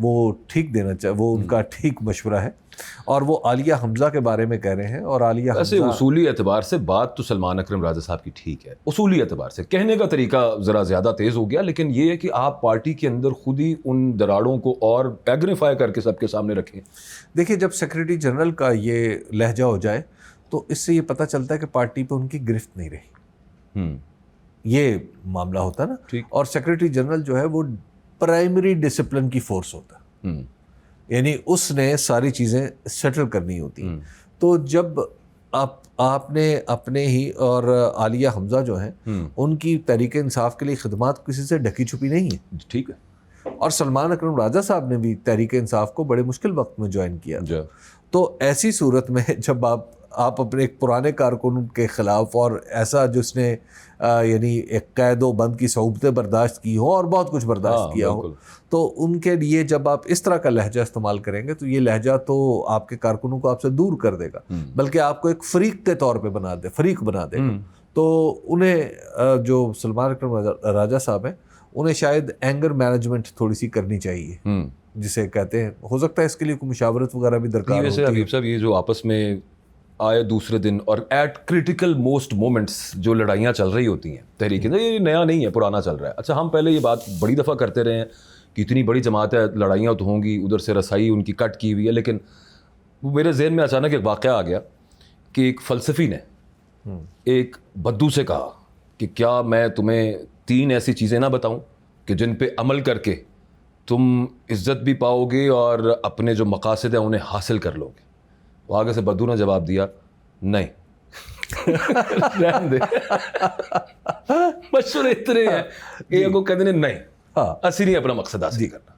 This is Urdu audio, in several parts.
وہ ٹھیک دینا چاہیے, وہ ان کا ٹھیک مشورہ ہے. اور وہ عالیہ حمزہ کے بارے میں کہہ رہے ہیں, اور عالیہ ایسے حمزہ اصولی اعتبار سے بات تو سلمان اکرم راجہ صاحب کی ٹھیک ہے, اصولی اعتبار سے کہنے کا طریقہ ذرا زیادہ تیز ہو گیا, لیکن یہ ہے کہ آپ پارٹی کے اندر خود ہی ان دراڑوں کو اور ایگنیفائی کر کے سب کے سامنے رکھیں. دیکھیے, جب سیکریٹری جنرل کا یہ لہجہ ہو جائے تو اس سے یہ پتہ چلتا ہے کہ پارٹی پہ ان کی گرفت نہیں رہی. یہ معاملہ ہوتا ہے نا. اور سیکریٹری جنرل جو ہے وہ پرائمری ڈسپلن کی فورس ہوتا ہے, یعنی اس نے ساری چیزیں سیٹل کرنی ہوتی ہیں. تو جب آپ نے اپنے ہی اور عالیہ حمزہ جو ہیں ان کی تحریک انصاف کے لیے خدمات کسی سے ڈھکی چھپی نہیں ہے. ٹھیک ہے. اور سلمان اکرم راجہ صاحب نے بھی تحریک انصاف کو بڑے مشکل وقت میں جوائن کیا تھا. تو ایسی صورت میں جب آپ اپنے ایک پرانے کارکن کے خلاف اور ایسا جس نے یعنی ایک قید و بند کی صعوبتیں برداشت کی ہو اور بہت کچھ برداشت کیا ہو, تو ان کے لیے جب آپ اس طرح کا لہجہ استعمال کریں گے تو یہ لہجہ تو آپ کے کارکنوں کو آپ سے دور کر دے گا, بلکہ آپ کو ایک فریق کے طور پہ فریق بنا دے گا. تو انہیں جو سلمان اکرم راجہ صاحب ہیں انہیں شاید اینگر مینجمنٹ تھوڑی سی کرنی چاہیے, جسے کہتے ہیں. ہو سکتا ہے اس کے لیے کوئی مشاورت وغیرہ بھی درکار ہوتی ہے. حبیب صاحب, یہ جو آپس میں آئے دوسرے دن اور ایٹ کریٹیکل موسٹ مومنٹس جو لڑائیاں چل رہی ہوتی ہیں تحریک, یہ نیا نہیں ہے, پرانا چل رہا ہے. اچھا, ہم پہلے یہ بات بڑی دفعہ کرتے رہے ہیں کہ اتنی بڑی جماعت ہے, لڑائیاں تو ہوں گی, ادھر سے رسائی ان کی کٹ کی ہوئی ہے, لیکن میرے ذہن میں اچانک ایک واقعہ آ گیا کہ ایک فلسفی نے ایک بدو سے کہا کہ کیا میں تمہیں 3 ایسی چیزیں نہ بتاؤں کہ جن پہ عمل کر کے تم عزت بھی پاؤ گے اور اپنے جو مقاصد ہیں انہیں حاصل کر لو گے. وہ آگے سے بدو نے جواب دیا, نہیں رہن دے, مشورے اتنے ہیں کہ کو کہتے ہیں نہیں, اسی نہیں اپنا مقصد حاصل کرنا.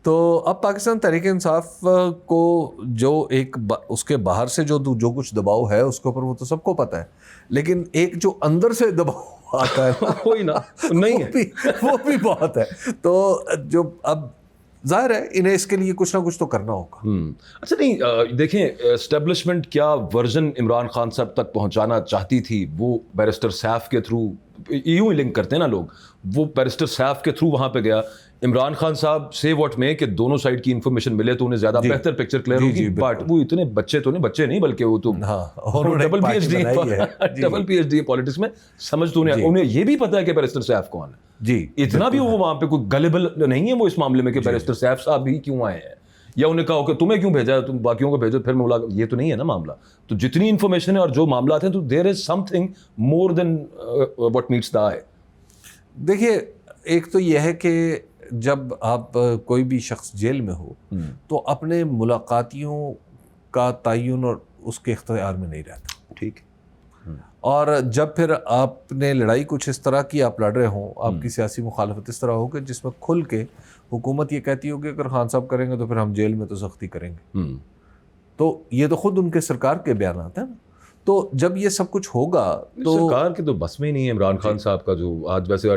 تو اب پاکستان تحریک انصاف کو جو ایک اس کے باہر سے جو کچھ دباؤ ہے اس کے اوپر وہ تو سب کو پتہ ہے, لیکن ایک جو اندر سے دباؤ آتا ہے کوئی نہ نہیں ہے, وہ بھی بہت ہے. تو جو اب ظاہر ہے انہیں اس کے لیے کچھ نہ کچھ تو کرنا ہوگا. اچھا نہیں, دیکھیں اسٹیبلشمنٹ کیا ورژن عمران خان صاحب تک پہنچانا چاہتی تھی, وہ بیرسٹر سیف کے تھرو, یوں ہی لنک کرتے ہیں نا لوگ, وہ بیرسٹر سیف کے تھرو وہاں پہ گیا. عمران خان صاحب سے واٹ میں کہ دونوں سائڈ کی انفارمیشن ملے تو انہیں زیادہ بہتر پکچر کلیئر ہوگی. بٹ وہ اتنے بچے نہیں بلکہ وہ تو double P H D politics میں, سمجھ تو انہیں یہ بھی پتا ہے کہ بیرسٹر سیف کون ہے. جی, اتنا بھی وہ وہاں پہ کوئی گلیبل نہیں ہے وہ اس معاملے میں کہ بیرسٹر سیف صاحب ہی کیوں آئے ہیں, یا انہیں کہا کہ تمہیں کیوں بھیجا, تم باقیوں کو بھیجو پھر ملاقات. یہ تو نہیں ہے نا معاملہ. تو جتنی انفارمیشن ہے اور جو معاملات ہیں, تو there is something more than what meets the eye. دیکھیے, ایک تو یہ ہے کہ جب آپ کوئی بھی شخص جیل میں ہو تو اپنے ملاقاتیوں کا تعین اور اس کے اختیار میں نہیں رہتا. ٹھیک. اور جب پھر آپ نے لڑائی کچھ اس طرح کی آپ لڑ رہے ہوں, آپ کی سیاسی مخالفت اس طرح ہو کہ جس میں کھل کے حکومت یہ کہتی ہوگی اگر خان صاحب کریں گے تو پھر ہم جیل میں تو سختی کریں گے, تو یہ تو خود ان کے سرکار کے بیانات ہیں نا. تو جب یہ سب کچھ ہوگا تو سرکار کے تو بس میں ہی نہیں ہے. عمران خان صاحب کا جو آج ویسے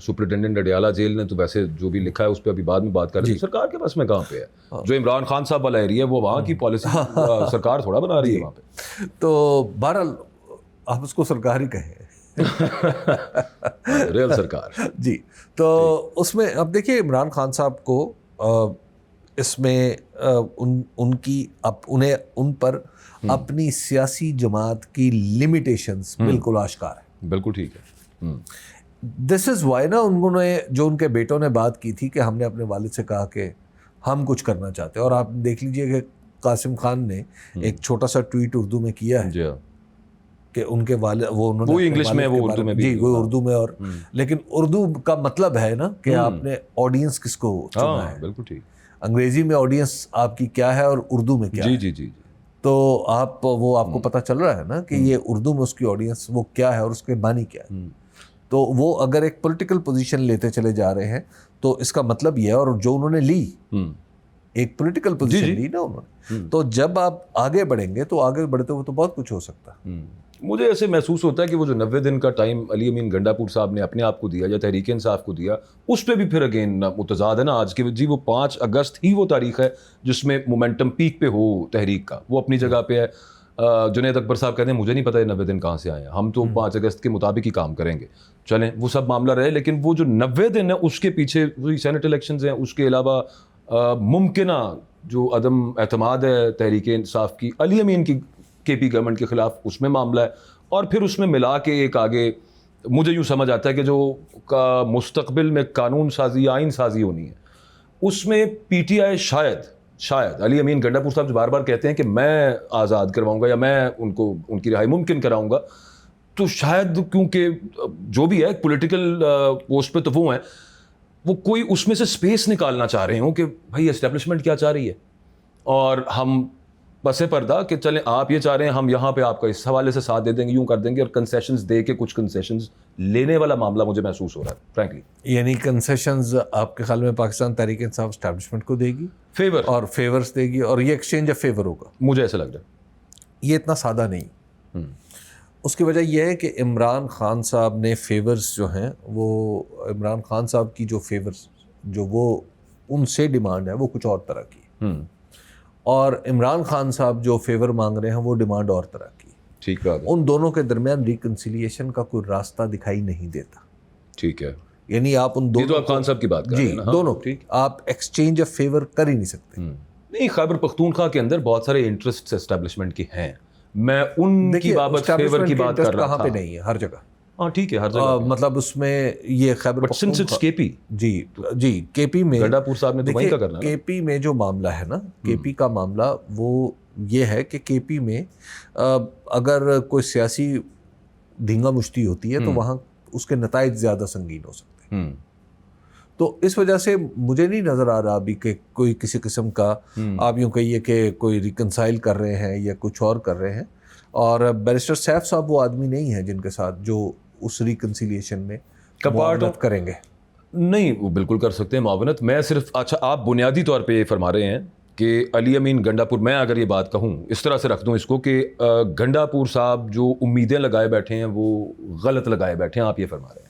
سپرنٹینڈنٹ اڈیالہ جیل نے تو ویسے جو بھی لکھا ہے اس پہ ابھی بعد میں بات کر رہے ہیں, سرکار کے بس میں کہاں پہ ہے. جو عمران خان صاحب والا ایریا ہے وہ وہاں کی پالیسی سرکار تھوڑا بنا رہی ہے وہاں پہ. تو بہرحال آپ اس کو سرکار ہی کہیں, ریل سرکار. جی, تو اس میں اب دیکھیے عمران خان صاحب کو اس میں ان پر اپنی سیاسی جماعت کی لمیٹیشنز بالکل آشکار ہے. بالکل ٹھیک ہے. دس از وائی نا انہوں نے جو ان کے بیٹوں نے بات کی تھی کہ ہم نے اپنے والد سے کہا کہ ہم کچھ کرنا چاہتے ہیں, اور آپ دیکھ لیجئے کہ قاسم خان نے ایک چھوٹا سا ٹویٹ اردو میں کیا ہے کہ ان کے والد وہ انگلش میں, وہ اردو میں بھی, جی وہ اردو میں, اور لیکن اردو کا مطلب ہے نا کہ آپ نے آڈینس کس کو چنا ہے. بالکل ٹھیک. انگریزی میں آڈینس آپ کی کیا ہے اور اردو میں کیا ہے. جی جی جی. تو آپ کو پتہ چل رہا ہے نا کہ یہ اردو میں اس کی آڈینس وہ کیا ہے اور اس کے معنی کیا ہے. تو وہ اگر ایک پولیٹیکل پوزیشن لیتے چلے جا رہے ہیں تو اس کا مطلب یہ ہے, اور جو انہوں نے لی ایک پولیٹیکل پوزیشن لی نا انہوں نے, تو جب آپ آگے بڑھیں گے تو آگے بڑھتے ہوئے تو بہت کچھ ہو سکتا ہے. مجھے ایسے محسوس ہوتا ہے کہ وہ جو 90 دن کا ٹائم علی امین گنڈاپور صاحب نے اپنے آپ کو دیا یا تحریک انصاف کو دیا, اس پہ بھی پھر اگین متضاد ہے نا آج کے. جی وہ 5 اگست ہی وہ تاریخ ہے جس میں مومنٹم پیک پہ ہو تحریک کا, وہ اپنی جگہ پہ ہے. جنید اکبر صاحب کہتے ہیں مجھے نہیں پتا یہ 90 دن کہاں سے آئے ہیں, ہم تو 5 اگست کے مطابق ہی کام کریں گے. چلیں وہ سب معاملہ رہے, لیکن وہ جو 90 دن ہے اس کے پیچھے وہی سینٹ الیکشنز ہیں, اس کے علاوہ ممکنہ جو عدم اعتماد ہے تحریک انصاف کی علی امین کی کے پی گورنمنٹ کے خلاف، اس میں معاملہ ہے، اور پھر اس میں ملا کے ایک آگے مجھے یوں سمجھ آتا ہے کہ جو کا مستقبل میں قانون سازی یا آئین سازی ہونی ہے، اس میں پی ٹی آئی شاید علی امین گنڈا پور صاحب جو بار بار کہتے ہیں کہ میں آزاد کرواؤں گا یا میں ان کی رہائی ممکن کراؤں گا، تو شاید کیونکہ جو بھی ہے پولیٹیکل پوسٹ پہ تو وہ ہیں، وہ کوئی اس میں سے سپیس نکالنا چاہ رہے ہوں کہ بھائی اسٹیبلشمنٹ کیا چاہ رہی ہے، اور ہم پس پردہ کہ چلیں آپ یہ چاہ رہے ہیں، ہم یہاں پہ آپ کا اس حوالے سے ساتھ دے دیں گے، یوں کر دیں گے، اور کنسیشنز دے کے کچھ کنسیشنز لینے والا معاملہ مجھے محسوس ہو رہا ہے فرینکلی. یعنی کنسیشنز آپ کے خیال میں پاکستان تحریک انصاف اسٹیبلشمنٹ کو دے گی فیور اور فیورز دے گی، اور یہ ایکسچینج آف فیور ہوگا؟ مجھے ایسا لگ رہا ہے. یہ اتنا سادہ نہیں. اس کی وجہ یہ ہے کہ عمران خان صاحب نے فیورز جو ہیں وہ عمران خان صاحب کی جو فیورز جو وہ ان سے ڈیمانڈ ہے وہ کچھ اور طرح کی، اور عمران خان صاحب جو فیور مانگ رہے ہیں وہ ڈیمانڈ اور طرح کی. ٹھیک ہے. ان دونوں کے درمیان ریکنسیلیشن کا کوئی راستہ دکھائی نہیں دیتا. ٹھیک ہے. یعنی آپ ان دونوں، یہ تو آپ خان صاحب کی بات کر رہے ہیں نا. دونوں آپ ایکسچینج آف فیور کر ہی نہیں سکتے. نہیں، خیبر پختونخوا کے اندر بہت سارے انٹرسٹ اسٹیبلشمنٹ کے ہیں، میں ان کی بابت فیور کی بات کر رہا تھا. کہاں پہ نہیں ہے، ہر جگہ. ہاں ٹھیک ہے، ہر جگہ. مطلب اس میں یہ خیبر پختونخوا کے پی، جی کے پی میں گنڈا پور صاحب نے تو وہیں کا کرنا ہے. کے پی میں جو معاملہ ہے نا، کے پی کا معاملہ وہ یہ ہے کہ کے پی میں اگر کوئی سیاسی دھینگا مشتی ہوتی ہے تو وہاں اس کے نتائج زیادہ سنگین ہو سکتے ہیں. تو اس وجہ سے مجھے نہیں نظر آ رہا ابھی کہ کوئی کسی قسم کا آپ یوں کہیے کہ کوئی ریکنسائل کر رہے ہیں یا کچھ اور کر رہے ہیں. اور بیرسٹر سیف صاحب وہ آدمی نہیں ہیں جن کے ساتھ جو اس ریکنسیلیشن میں معاونت کریں گے. نہیں، وہ بالکل کر سکتے ہیں معاونت. میں صرف اچھا آپ بنیادی طور پہ یہ فرما رہے ہیں کہ علی امین گنڈا پور، میں اگر یہ بات کہوں اس طرح سے رکھ دوں اس کو کہ گنڈا پور صاحب جو امیدیں لگائے بیٹھے ہیں وہ غلط لگائے بیٹھے ہیں، آپ یہ فرما رہے ہیں.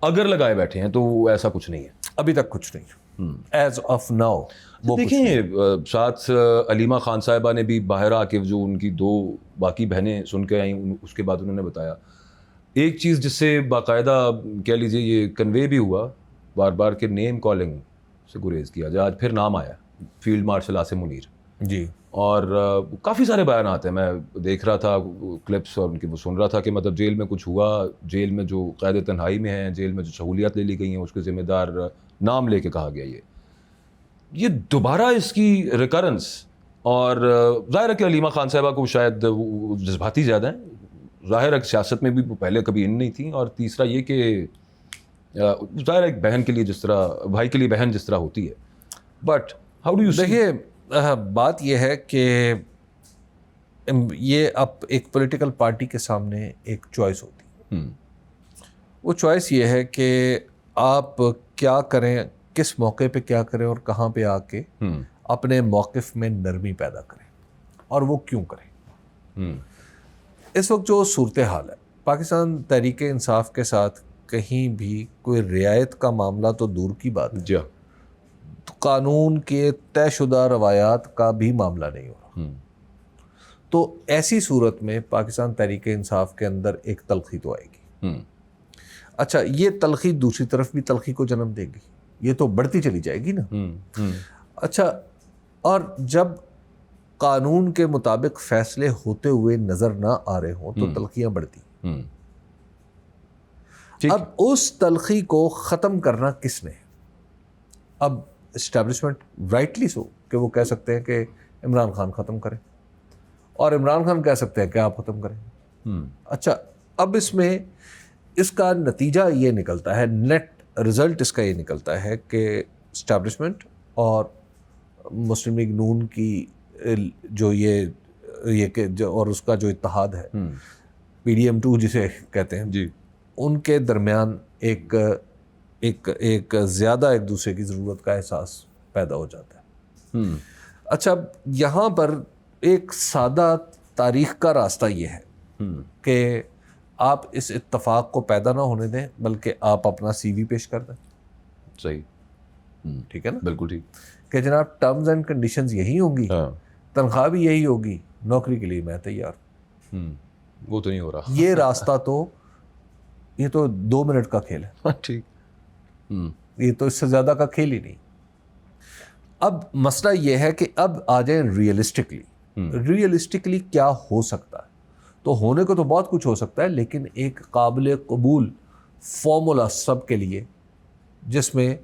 اگر لگائے بیٹھے ہیں تو ایسا کچھ نہیں ہے، ابھی تک کچھ نہیں ایز آف ناؤ. دیکھیں ساتھ علیمہ خان صاحبہ نے بھی باہر آ کے جو ان کی دو باقی بہنیں سن کے آئیں، اس کے بعد انہوں نے بتایا ایک چیز جس سے باقاعدہ کہہ لیجیے یہ کنوے بھی ہوا بار بار کہ نیم کالنگ سے گریز کیا جائے. آج پھر نام آیا فیلڈ مارشل عاصم منیر جی، اور کافی سارے بیانات ہیں. میں دیکھ رہا تھا کلپس اور ان کی وہ سن رہا تھا کہ مطلب جیل میں کچھ ہوا، جیل میں جو قید تنہائی میں ہیں، جیل میں جو سہولیات لے لی گئی ہیں اس کے ذمہ دار نام لے کے کہا گیا. یہ دوبارہ اس کی ریکرنس، اور ظاہر ہے کہ علیمہ خان صاحبہ کو شاید جذباتی زیادہ ہیں، ظاہر ہے سیاست میں بھی پہلے کبھی ان نہیں تھیں، اور تیسرا یہ کہ ظاہر ہے ایک بہن کے لیے جس طرح بھائی کے لیے بہن جس طرح ہوتی ہے. بٹ ہاؤ ڈو یو سی؟ دیکھیے بات یہ ہے کہ یہ اب ایک پولیٹیکل پارٹی کے سامنے ایک چوائس ہوتی ہے. وہ چوائس یہ ہے کہ آپ کیا کریں، کس موقع پہ کیا کریں، اور کہاں پہ آ کے اپنے موقف میں نرمی پیدا کریں، اور وہ کیوں کریں. اس وقت جو صورتحال ہے پاکستان تحریک انصاف کے ساتھ کہیں بھی کوئی رعایت کا معاملہ تو دور کی بات ہے، جی، قانون کے طے شدہ روایات کا بھی معاملہ نہیں ہو رہا. تو ایسی صورت میں پاکستان تحریک انصاف کے اندر ایک تلخی تو آئے گی. اچھا، یہ تلخی دوسری طرف بھی تلخی کو جنم دے گی، یہ تو بڑھتی چلی جائے گی نا. اچھا، اور جب قانون کے مطابق فیصلے ہوتے ہوئے نظر نہ آ رہے ہوں تو تلخیاں بڑھتی. اب اس تلخی کو ختم کرنا کس نے؟ اب اسٹیبلشمنٹ رائٹلی سو کہ وہ کہہ سکتے ہیں کہ عمران خان ختم کریں، اور عمران خان کہہ سکتے ہیں کہ آپ ختم کریں. اچھا، اب اس میں اس کا نتیجہ یہ نکلتا ہے، نیٹ رزلٹ اس کا یہ نکلتا ہے کہ اسٹیبلشمنٹ اور مسلم لیگ نون کی جو یہ اور اس کا جو اتحاد ہے پی ڈی ایم 2 جسے کہتے ہیں جی، ان کے درمیان ایک زیادہ ایک دوسرے کی ضرورت کا احساس پیدا ہو جاتا ہے. اچھا، یہاں پر ایک سادہ تاریخ کا راستہ یہ ہے کہ آپ اس اتفاق کو پیدا نہ ہونے دیں، بلکہ آپ اپنا سی وی پیش کر دیں. صحیح، ٹھیک ہے نا؟ بالکل ٹھیک. کہ جناب ٹرمز اینڈ کنڈیشنز یہی ہوں گی، تنخواہ بھی یہی ہوگی، نوکری کے لیے میں تیار. وہ تو نہیں ہو رہا. یہ راستہ تو یہ تو 2 منٹ کا کھیل ہے. ٹھیک. یہ تو اس سے زیادہ کا کھیل ہی نہیں. اب مسئلہ یہ ہے کہ اب آ جائیں ریئلسٹکلی کیا ہو سکتا ہے. تو ہونے کو تو بہت کچھ ہو سکتا ہے, لیکن ایک قابل قبول فارمولا سب کے لیے جس میں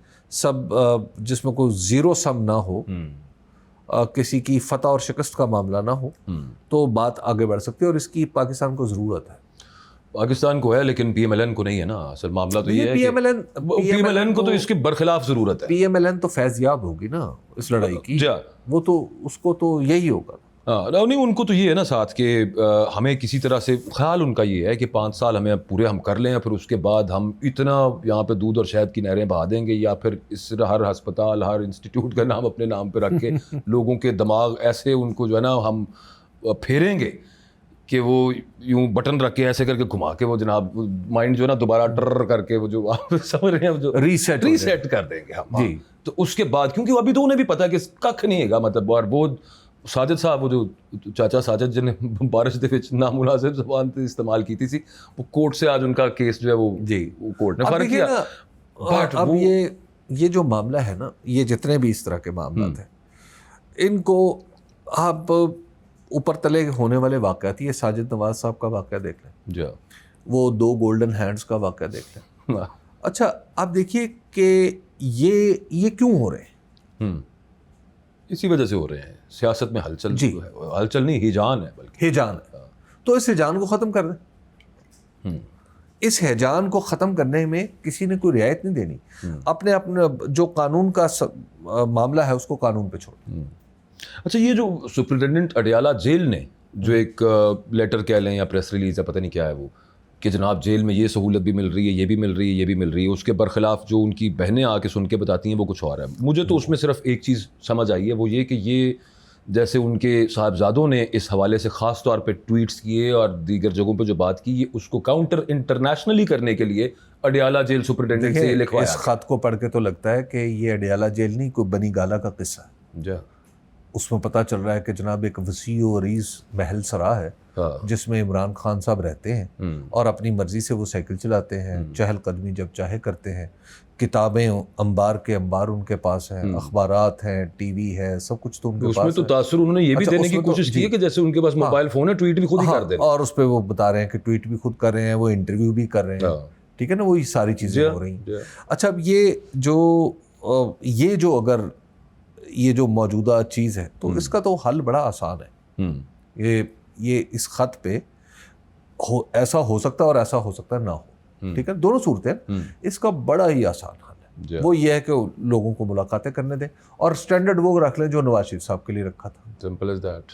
کوئی زیرو سم نہ ہو, کسی کی فتح اور شکست کا معاملہ نہ ہو, تو بات آگے بڑھ سکتی ہے, اور اس کی پاکستان کو ضرورت ہے. پاکستان کو ہے لیکن پی ایم ایل این کو نہیں ہے نا. اصل معاملہ تو یہ ہے پی ایم ایل این کو تو اس کے برخلاف ضرورت ہے. پی ایم ایل این تو فیض یاب ہوگی نا اس لڑائی کی, وہ تو اس کو تو یہی ہوگا. نہیں, ان کو تو یہ ہے نا ساتھ کہ ہمیں کسی طرح سے خیال ان کا یہ ہے کہ 5 سال ہمیں پورے ہم کر لیں, پھر اس کے بعد ہم اتنا یہاں پہ دودھ اور شہد کی نہریں بہا دیں گے, یا پھر اس ہر ہسپتال ہر انسٹیٹیوٹ کا نام اپنے نام پہ رکھ کے لوگوں کے دماغ ایسے ان کو جو ہے نا ہم پھیریں گے کہ وہ یوں بٹن رکھ کے ایسے کر کے گھما کے وہ جناب مائنڈ جو ہے نا دوبارہ ٹر کر کے وہ جو آپ سمجھ رہے ہیں جو ریسیٹ کر دیں گے ہم. جی, تو اس کے بعد کیونکہ ابھی تو انہیں بھی پتا کہ ککھ نہیں ہے گا مطلب. اور وہ ساجد صاحب, وہ جو چاچا ساجد جن نے بارش دے وچ نامناسب زبان استعمال کی تھی وہ کورٹ سے آج ان کا کیس جو ہے وہ کورٹ نے فرق کیا. اب یہ جو معاملہ ہے نا, یہ جتنے بھی اس طرح کے معاملات ہیں, ان کو آپ اوپر تلے ہونے والے واقعات, یہ ساجد نواز صاحب کا واقعہ دیکھ لیں, وہ 2 گولڈن ہینڈز کا واقعہ دیکھ لیں. اچھا آپ دیکھیے کہ یہ کیوں ہو رہے ہیں. اسی وجہ سے ہو رہے ہیں. سیاست میں ہلچل, ہلچل نہیں ہیجان ہے, بلکہ ہیجان ہے. تو اس ہیجان کو ختم کر دیں. اس ہیجان کو ختم کرنے میں کسی نے کوئی رعایت نہیں دینی. اپنے جو قانون کا معاملہ ہے اس کو قانون پہ چھوڑ. اچھا, یہ جو سپرنٹینڈنٹ اڈیالہ جیل نے جو ایک لیٹر کہہ لیں یا پریس ریلیز ہے پتہ نہیں کیا ہے وہ, کہ جناب جیل میں یہ سہولت بھی مل رہی ہے, یہ بھی مل رہی ہے, یہ بھی مل رہی ہے, اس کے برخلاف جو ان کی بہنیں آ کے سن کے بتاتی ہیں وہ کچھ اور ہے. مجھے تو اس میں صرف ایک چیز سمجھ آئی ہے, وہ یہ کہ یہ جیسے ان کے صاحبزادوں نے اس حوالے سے خاص طور پہ ٹویٹس کیے اور دیگر جگہوں پہ جو بات کی, یہ اس کو کاؤنٹر انٹرنیشنلی کرنے کے لیے اڈیالہ جیل سپرنٹینڈنٹ سے لکھوایا. اس خط کو پڑھ کے تو لگتا ہے کہ یہ اڈیالہ جیل نہیں, کوئی بنی گالا کا قصہ ہے. اس میں پتہ چل رہا ہے کہ جناب ایک وسیع و عریض محل سرا ہے جس میں عمران خان صاحب رہتے ہیں, اور اپنی مرضی سے وہ سائیکل چلاتے ہیں, چہل قدمی جب چاہے کرتے ہیں, کتابیں انبار کے انبار ان کے پاس ہیں, اخبارات ہیں, ٹی وی ہے, سب کچھ تو ان کے پاس ہے. اس میں تو تاثر انہوں نے یہ بھی دینے کی کوشش کی ہے کہ جیسے ان کے پاس موبائل فون ہے, ٹویٹ بھی خود ہی کر دیں, اور اس پہ وہ بتا رہے ہیں کہ ٹویٹ بھی خود کر رہے ہیں, وہ انٹرویو بھی کر رہے ہیں. ٹھیک ہے نا, وہی ساری چیزیں ہو رہی ہیں. اچھا, اب یہ جو اگر یہ جو موجودہ چیز ہے تو اس کا تو حل بڑا آسان ہے. یہ اس خط پہ ایسا ہو سکتا ہے اور ایسا ہو سکتا ہے نہ ہو. ٹھیک ہے, دونوں صورتیں. اس کا بڑا ہی آسان حل ہے, وہ یہ ہے کہ لوگوں کو ملاقاتیں کرنے دیں, اور اسٹینڈرڈ وہ رکھ لیں جو نواز شریف صاحب کے لیے رکھا تھا. Simple is that.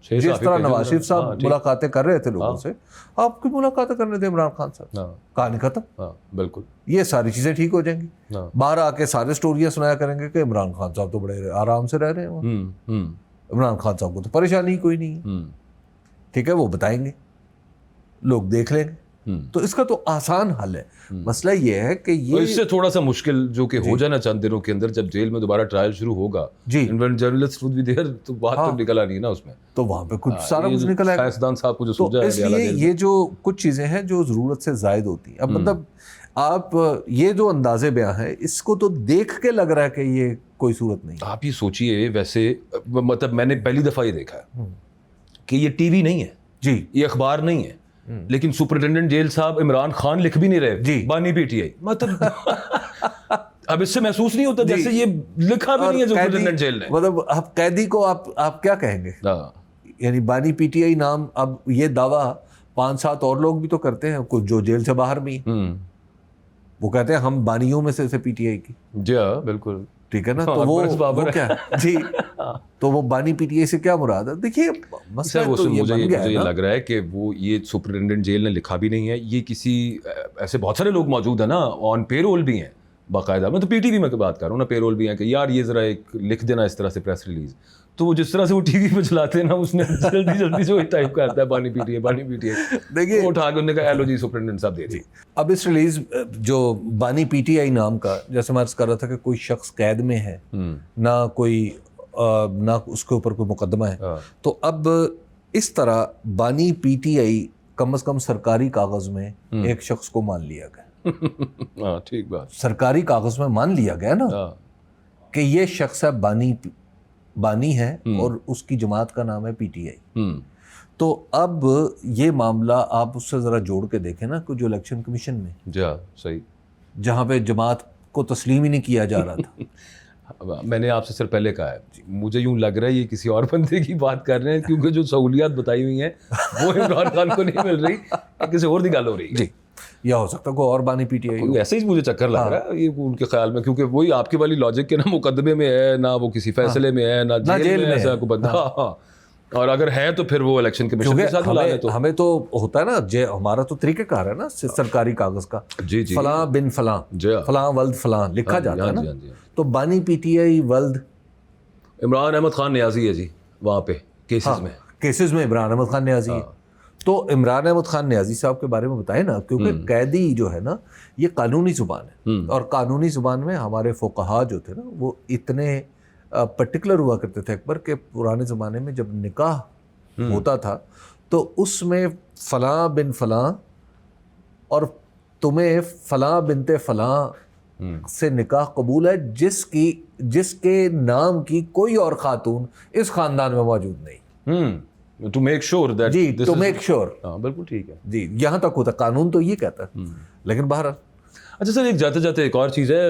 جس طرح نواز شریف صاحب ملاقاتیں کر رہے تھے لوگوں سے, آپ کی ملاقاتیں کرنے دیں عمران خان صاحب. کہانی ختم. بالکل, یہ ساری چیزیں ٹھیک ہو جائیں گی. باہر آ کے سارے سٹوریاں سنایا کریں گے کہ عمران خان صاحب تو بڑے آرام سے رہ رہے ہیں, عمران خان صاحب کو تو پریشانی کوئی نہیں ہے. ٹھیک ہے, وہ بتائیں گے, لوگ دیکھ لیں گے. تو اس کا تو آسان حل ہے. مسئلہ یہ ہے کہ یہ اس سے تھوڑا سا مشکل جو کہ ہو جانا چند دنوں کے اندر, جب جیل میں دوبارہ ٹرائل شروع ہوگا, جرنلسٹ وڈ بی دیئر, تو بات تو نکل آ رہی ہے نا اس میں, تو وہاں پہ کچھ سارا کچھ نکل آئے گا. سائنسدان صاحب کو جو تو سمجھا اس لیے یہ جو کچھ چیزیں ہیں جو ضرورت سے زائد ہوتی ہیں. اب مطلب آپ یہ جو انداز بیاں ہے, اس کو تو دیکھ کے لگ رہا ہے کہ یہ کوئی صورت نہیں. آپ یہ سوچئے, ویسے مطلب میں نے پہلی دفعہ یہ دیکھا ہے کہ یہ ٹی وی نہیں ہے, یہ اخبار نہیں ہے, لیکن سپرنٹینڈنٹ جیل صاحب عمران خان لکھ بھی نہیں رہے, بانی پی ٹی آئی. مطلب اب اس سے محسوس نہیں ہوتا جیسے یہ لکھا بھی نہیں ہے سپرنٹینڈنٹ جیل نے. مطلب اب قیدی کو آپ کیا کہیں گے, یعنی بانی پی ٹی آئی نام. اب یہ دعویٰ 5-7 اور لوگ بھی تو کرتے ہیں, کچھ جو جیل سے باہر بھی, وہ کہتے ہیں ہم بانیوں میں سے پی ٹی آئی کی. جی ہاں بالکل, ٹھیک ہے نا. تو وہ کیا جی, تو وہ بانی پی ٹی آئی سے کیا مراد ہے. دیکھیے مسئلہ تو یہ بن گیا ہے. مجھے لگ رہا ہے کہ وہ یہ سپرنٹینڈنٹ جیل نے لکھا بھی نہیں ہے, یہ کسی ایسے بہت سارے لوگ موجود ہیں نا, آن پے رول بھی ہیں باقاعدہ. میں تو پی ٹی وی میں بات کر رہا ہوں نا, پے رول بھی ہیں کہ یار یہ ذرا ایک لکھ دینا اس طرح سے پریس ریلیز. تو وہ جس طرح سے وہ ٹی وی پہ چلاتے ہیں نا, اس نے جلدی سے وہی ٹائپ کرتا ہے بانی پی ٹی آئی, بانی پی ٹی آئی. دیکھیے وہ اٹھا کے انہوں نے کہا ایلو جی سپرنٹینڈنٹ صاحب دے دی. اب اس ریلیز جو بانی پی ٹی آئی نام کا, جیسے میں عرض کر رہا تھا کہ کوئی شخص قید میں ہے, نہ اس کے اوپر کوئی مقدمہ ہے, تو اب اس طرح بانی پی ٹی آئی کم از کم سرکاری کاغذ میں ایک شخص کو مان لیا گیا. ٹھیک بات, سرکاری کاغذ میں مان لیا گیا نا کہ یہ شخص ہے بانی ہے اور اس کی جماعت کا نام ہے پی ٹی آئی. تو اب یہ معاملہ آپ اس سے ذرا جوڑ کے دیکھیں نا کہ جو الیکشن کمیشن میں صحیح جہاں پہ جماعت کو تسلیم ہی نہیں کیا جا رہا تھا. میں نے آپ سے سر پہلے کہا ہے مجھے یوں لگ رہا ہے یہ کسی اور بندے کی بات کر رہے ہیں کیونکہ جو سہولیات بتائی ہوئی ہیں وہ عمران خان کو نہیں مل رہی, کسی اور کی گل ہو رہی ہے. جی, یا ہو سکتا ہے کوئی اور بانی پی ٹی آئی ایسے ہی مجھے چکر لگ رہا ہے یہ ان کے خیال میں, کیونکہ وہی آپ کی والی لاجک کے نہ مقدمے میں ہے نہ وہ کسی فیصلے میں ہے نہ جیل میں ایسا کوئی بندہ, اور اگر ہے تو پھر وہ الیکشن کمیشن کے ساتھ ملا لے. تو ہمیں تو ہوتا ہے نا ہمارا تو طریقہ کار ہے نا سرکاری کاغذ کا, فلاں بن فلاں فلاں ولد فلاں لکھا جاتا ہے نا. تو بانی پی ٹی آئی ولد عمران احمد خان نیازی ہے جی وہاں پہ کیسز میں عمران احمد خان نیازی ہے. تو عمران احمد خان نیازی صاحب کے بارے میں بتائیں نا, کیونکہ قیدی جو ہے نا یہ قانونی زبان ہے, اور قانونی زبان میں ہمارے فقہا جو تھے نا وہ اتنے پرٹیکولر ہوا کرتے تھے اکبر کہ پرانے زمانے میں جب نکاح ہوتا تھا تو اس میں فلاں بن فلاں اور تمہیں فلاں بنت فلاں سے نکاح قبول ہے جس کے نام کی کوئی اور خاتون اس خاندان میں موجود نہیں. ٹو میک شور دیٹ, جی ٹو میک شور, بالکل ٹھیک ہے جی, یہاں تک ہوتا قانون تو یہ کہتا ہے. لیکن بہرحال اچھا سر ایک جاتے جاتے ایک اور چیز ہے,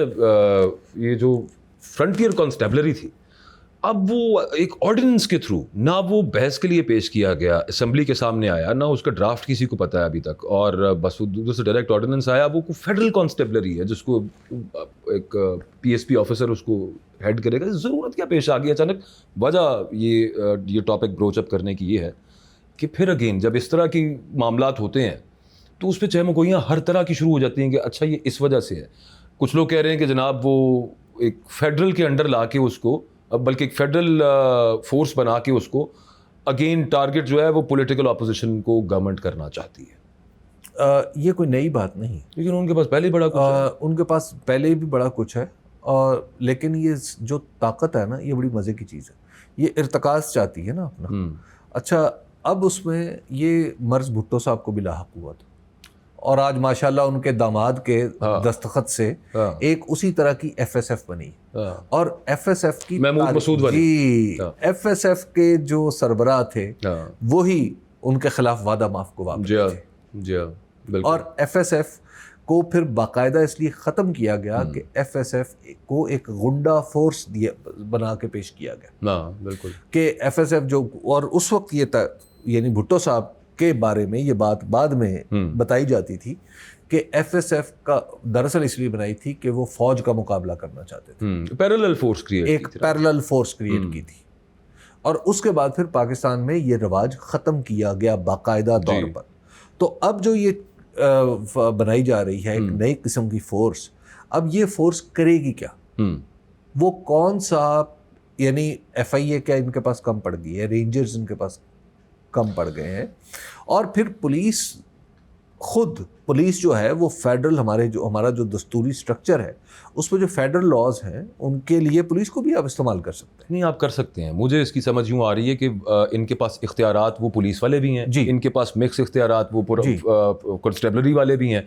یہ جو فرنٹیئر کانسٹیبلری تھی اب وہ ایک آرڈیننس کے تھرو نہ وہ بحث کے لیے پیش کیا گیا, اسمبلی کے سامنے آیا, نہ اس کا ڈرافٹ کسی کو پتہ ہے ابھی تک, اور بس ادھر سے ڈائریکٹ آرڈیننس آیا. وہ فیڈرل کانسٹیبلری ہے جس کو ایک پی ایس پی آفیسر اس کو ہیڈ کرے گا. ضرورت کیا پیش آ گئی اچانک؟ وجہ یہ ٹاپک بروچ اپ کرنے کی یہ ہے کہ پھر اگین جب اس طرح کی معاملات ہوتے ہیں تو اس پہ چہمگوئیاں ہر طرح کی شروع ہو جاتی ہیں کہ اچھا یہ اس وجہ سے ہے. کچھ لوگ کہہ رہے ہیں کہ جناب وہ ایک فیڈرل کے انڈر لا کے اس کو, بلکہ ایک فیڈرل فورس بنا کے اس کو اگین ٹارگٹ جو ہے وہ پولیٹیکل اپوزیشن کو گورنمنٹ کرنا چاہتی ہے. یہ کوئی نئی بات نہیں, لیکن ان کے پاس پہلے ہی بڑا کچھ ہے. ان کے پاس پہلے بھی بڑا کچھ ہے, اور لیکن یہ جو طاقت ہے نا یہ بڑی مزے کی چیز ہے. یہ ارتکاز چاہتی ہے نا اپنا. اچھا اب اس میں یہ مرز بھٹو صاحب کو بھی لاحق ہوا تھا, اور آج ماشاءاللہ ان کے داماد کے دستخط سے ایک اسی طرح کی ایف ایس ایف بنی, اور ایف ایس ایف کی ایف ایس ایف کے جو سربراہ تھے وہی ان کے خلاف وعدہ معاف کو واپس تھے. اور ایف ایس ایف کو پھر باقاعدہ اس لیے ختم کیا گیا کہ ایف ایس ایف کو ایک غنڈہ فورس بنا کے پیش کیا گیا. بالکل کہ ایف ایس ایف جو, اور اس وقت یہ تھا یعنی بھٹو صاحب کے بارے میں یہ بات بعد میں بتائی جاتی تھی کہ ایف ایس ایف کا دراصل اس لیے بنائی تھی کہ وہ فوج کا مقابلہ کرنا چاہتے تھے, پیرلل فورس کریٹ, ایک پیرلل فورس کریٹ کی تھی. اور اس کے بعد پھر پاکستان میں یہ رواج ختم کیا گیا باقاعدہ طور پر. تو اب جو یہ بنائی جا رہی ہے ایک نئی قسم کی فورس, اب یہ فورس کرے گی کیا؟ وہ کون سا, یعنی ایف آئی اے کیا ان کے پاس کم پڑ گئی ہے, رینجرز ان کے پاس کم پڑ گئے ہیں, اور پھر پولیس جو ہے وہ فیڈرل ہمارا جو دستوری سٹرکچر ہے اس میں جو فیڈرل لاز ہیں ان کے لیے پولیس کو بھی آپ استعمال کر سکتے ہیں. نہیں آپ کر سکتے ہیں. مجھے اس کی سمجھ یوں آ رہی ہے کہ ان کے پاس اختیارات وہ پولیس والے بھی ہیں, ان کے پاس مکس اختیارات وہ کانسٹیبلری والے بھی ہیں.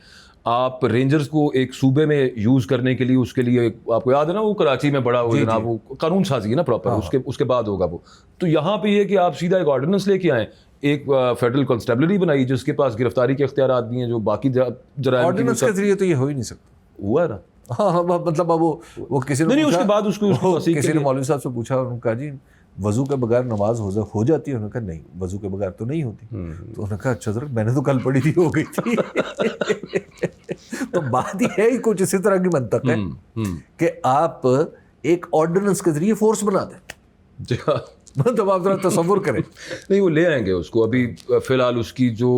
آپ رینجرز کو ایک صوبے میں یوز کرنے کے لیے, اس کے لیے آپ کو یاد ہے نا وہ کراچی میں بڑا ہو جناب وہ قانون سازی ہے نا پراپر, اس کے بعد ہوگا وہ. تو یہاں پہ یہ کہ آپ سیدھا ایک آرڈیننس لے کے آئیں, ایک فیڈرل کانسٹیبلری بنائی جس کے پاس گرفتاری کے اختیارات بھی ہیں جو باقی جرائم آرڈیننس کے ذریعے تو یہ ہو ہی نہیں سکتا. ہوا نا, ہاں مطلب اب وہ کسی نے اس کے بعد اس کو کسی نے مولوی صاحب سے پوچھا, انہوں نے کہا جی وضو کے بغیر نماز ہو جاتی ہے؟ انہوں نے کہا نہیں وضو کے بغیر تو نہیں ہوتی. تو انہوں نے کہا اچھا سر میں نے تو کل پڑھی تھی ہو گئی تھی. تو بات یہ ہے کچھ اسی طرح کی منطق ہے کہ آپ ایک آرڈیننس کے ذریعے فورس بنا دیں. مطلب آپ ذرا تصور کریں. نہیں وہ لے آئیں گے اس کو, ابھی فی الحال اس کی جو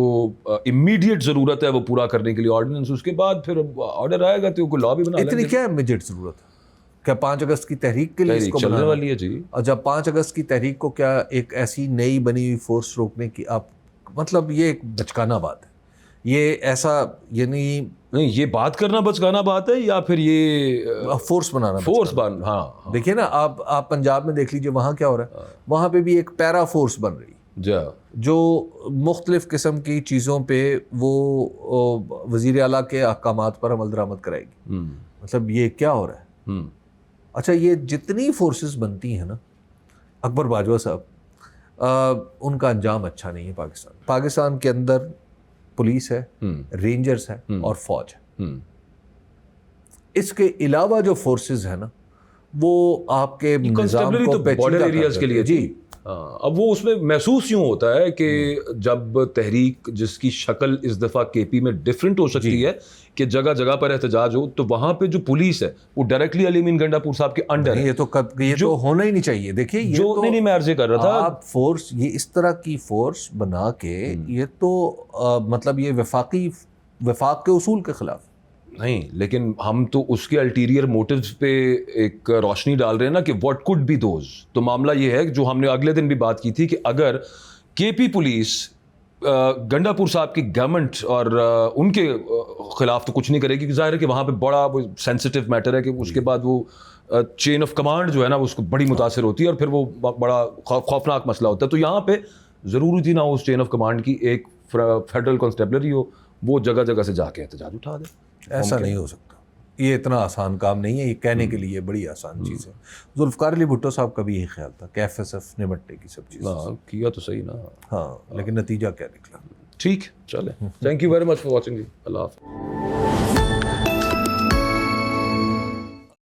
امیڈیٹ ضرورت ہے وہ پورا کرنے کے لیے آرڈیننس, اس کے بعد پھر آرڈر آئے گا تو کوئی لا بھی بنا لیں گے. اتنی کیا امیڈیٹ ضرورت ہے؟ کیا 5 اگست کی تحریک کے لیے اس کو چلنے والی ہے جی. اور جب 5 اگست کی تحریک کو کیا ایک ایسی نئی بنی ہوئی فورس روکنے کی آپ, مطلب یہ ایک بچکانہ بات ہے, یہ ایسا یعنی نہیں یہ بات کرنا بچکانہ بات ہے یا پھر یہ فورس بنانا فورس بن. ہاں دیکھیے نا آپ پنجاب میں دیکھ لیجیے وہاں کیا ہو رہا ہے, وہاں پہ بھی ایک پیرا فورس بن رہی جو مختلف قسم کی چیزوں پہ وہ وزیر اعلیٰ کے احکامات پر عمل درآمد کرائے گی. مطلب یہ کیا ہو رہا ہے؟ اچھا یہ جتنی فورسز بنتی ہیں نا اکبر باجوہ صاحب، ان کا انجام اچھا نہیں ہے. پاکستان کے اندر پولیس ہے، رینجرز ہے اور فوج ہے. اس کے علاوہ جو فورسز ہیں نا وہ آپ کے نظام کو بارڈر ایریاز کے لیے. جی اب وہ اس میں محسوس یوں ہوتا ہے کہ جب تحریک جس کی شکل اس دفعہ کے پی میں ڈفرینٹ ہو سکتی ہے کہ جگہ جگہ پر احتجاج ہو، تو وہاں پہ جو پولیس ہے وہ ڈائریکٹلی علی امین گنڈاپور صاحب کے انڈر ہے. یہ تو ہونا ہی نہیں چاہیے. دیکھیے یہ تو نہیں میں عرض کر رہا تھا، آپ فورس یہ اس طرح کی فورس بنا کے یہ تو مطلب یہ وفاق کے اصول کے خلاف نہیں. لیکن ہم تو اس کے الٹیریئر موٹیوز پہ ایک روشنی ڈال رہے ہیں نا کہ واٹ کوڈ بی دوز. تو معاملہ یہ ہے جو ہم نے اگلے دن بھی بات کی تھی کہ اگر کے پی پولیس گنڈاپور صاحب کی گورنمنٹ اور ان کے خلاف تو کچھ نہیں کرے گی، ظاہر ہے کہ وہاں پہ بڑا سینسٹیو میٹر ہے کہ اس کے بعد وہ چین آف کمانڈ جو ہے نا اس کو بڑی متاثر ہوتی ہے اور پھر وہ بڑا خوفناک مسئلہ ہوتا ہے. تو یہاں پہ ضروری تھی نہ اس چین آف کمانڈ کی ایک فیڈرل کانسٹیبلری ہو، وہ جگہ جگہ سے جا کے احتجاج اٹھا دے. ایسا نہیں ہو سکتا. یہ اتنا آسان کام نہیں ہے. یہ کہنے کے لیے بڑی آسان چیز ہے. ذوالفقار علی بھٹو صاحب کا بھی یہی خیال تھا کہ ایف ایس ایف نمٹے کی سب چیز کیا تو صحیح نا. ہاں لیکن نتیجہ کیا نکلا. ٹھیک چلے. Thank you very much for watching. اللہ حافظ.